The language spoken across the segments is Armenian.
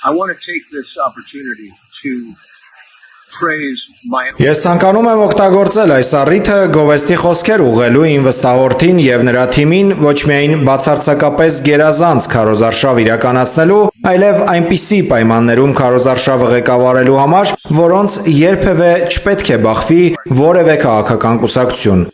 I want to take this opportunity to praise my Ես ցանկանում եմ օգտագործել այս առիթը գովեստի խոսքեր ուղղելու իմ վստահորդին եւ նրա թիմին ոչ միայն բացարձակապես գերազանց քարոզարշավ իրականացնելու, այլև այնպիսի պայմաններում քարոզարշավը ղեկավարելու համար, որոնց երբևէ չպետք է բախվի որևէ քաղաքական կուսակցություն։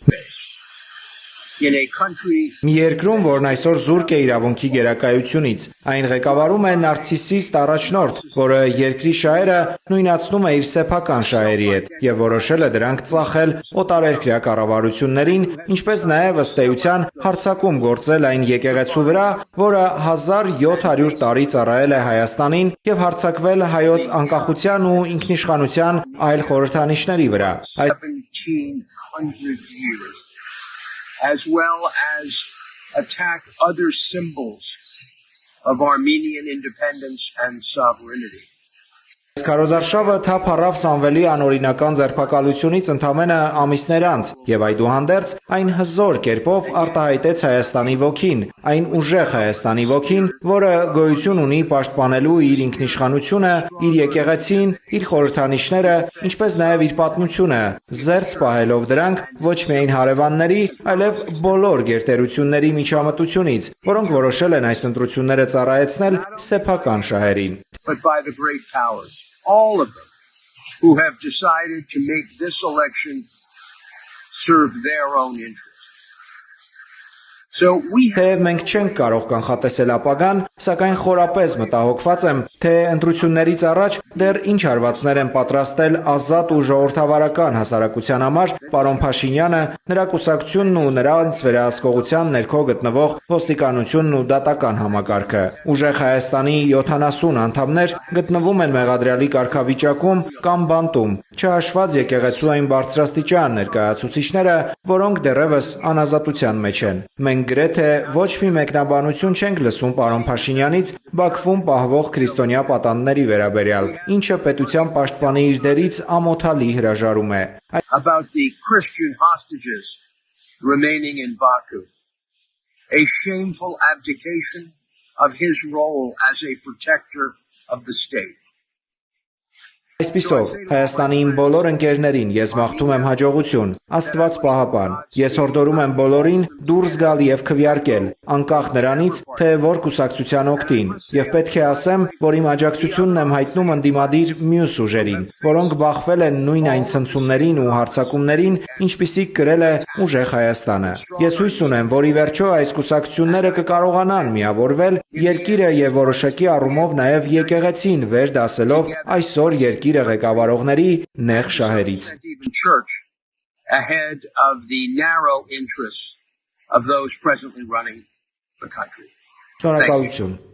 in a country Մի երկրում, որն այսօր զուրկ է իրավունքի գերակայությունից, այն ղեկավարում է նարցիսիստ առաջնորդ, որը երկրի շահերը նույնացնում է իր սեփական շահերի հետ եւ որոշել է դրանք ծախել օտարերկրյա կառավարություններին, ինչպես նաեւ ըստ էության հարձակում գործել այն եկեղեցու վրա, որը 1700 տարի ծառայել է Հայաստանին եւ հարձակվել հայոց անկախության ու ինքնիշխանության այլ խորհրդանիշների վրա։ 1700 years, as well as attack other symbols of Armenian independence and sovereignty. Այս քարոզարշավը թափ առավ Սամվելի անօրինական ձերբակալությունից ընդամենը ամիսներ անց եւ այդուհանդերձ այն հզոր կերպով արտահայտեց Հայաստանի ոգին, այն ուժեղ Հայաստանի ոգին, որը գոյություն ունի պաշտպանելու իր ինքնիշխանությունը, իր եկեղեցին, իր խորհրդանիշները, ինչպես նաեւ իր պատմությունը, զերծ պահելով դրանք ոչ միայն հարևանների, այլև բոլոր գերտերությունների միջամտությունից, որոնք որոշել են այս ընտրությունները ծառայեցնել սեփական շահերին։ But by the great powers, all of them, who have decided to make this election serve their own interests. So we Թեև մենք չենք կարող կանխատեսել ապագան, սակայն խորապես մտահոգված եմ, թե ընտրություններից առաջ դեռ ինչ հարվածներ են պատրաստել ազատ ու ժողովրդավարական հասարակության համար պարոն Փաշինյանը, նրա կուսակցությունն ու նրանց վերահսկողության ներքո գտնվող ոստիկանությունն ու դատական համակարգը։ Ուժեղ Հայաստանի 70 անդամներ գտնվում են մեղադրյալի կարգավիճակում կամ բանտում, չհաշված եկեղեցու այն բարձրաստիճան ներկայացուցիչները, որոնք դեռևս անազատության մեջ են։ Մենք գրեթե ոչ մի մեկնաբանություն չենք լսում պարոն Փաշինյանից Բաքվում պահվող քրիստոնյա պատանդների վերաբերյալ, ինչը պետության պաշտպանի իր դերից ամոթալի հրաժարում է։ about the Christian hostages remaining in Baku, a shameful abdication of his role as a protector of the state. Այսպիսով, Հայաստանի իմ բոլոր ընկերներին ես մաղթում եմ հաջողություն, Աստված պահապան։ Ես հորդորում եմ բոլորին դուրս գալ եւ քվեարկել, անկախ նրանից, թե որ կուսակցության օգտին, եւ պետք է ասեմ, որ իմ աջակցությունն եմ հայտնում ընդդիմադիր մյուս ուժերին, որոնք բախվել են նույն այն ցնցումներին ու հարձակումներին, ինչպիսիք կրել է ուժեղ Հայաստանը։ Ես հույս ունեմ, որ ի վերջո այս կուսակցությունները կկարողանան միավորվել երկիրը եւ որոշակի առումով նաեւ եկեղեցին վեր դասելով այսօր երկիրը ղեկավարողների նեղ շահերից։ Church ahead of the narrow interests of those presently running the country. Շնորհակալություն։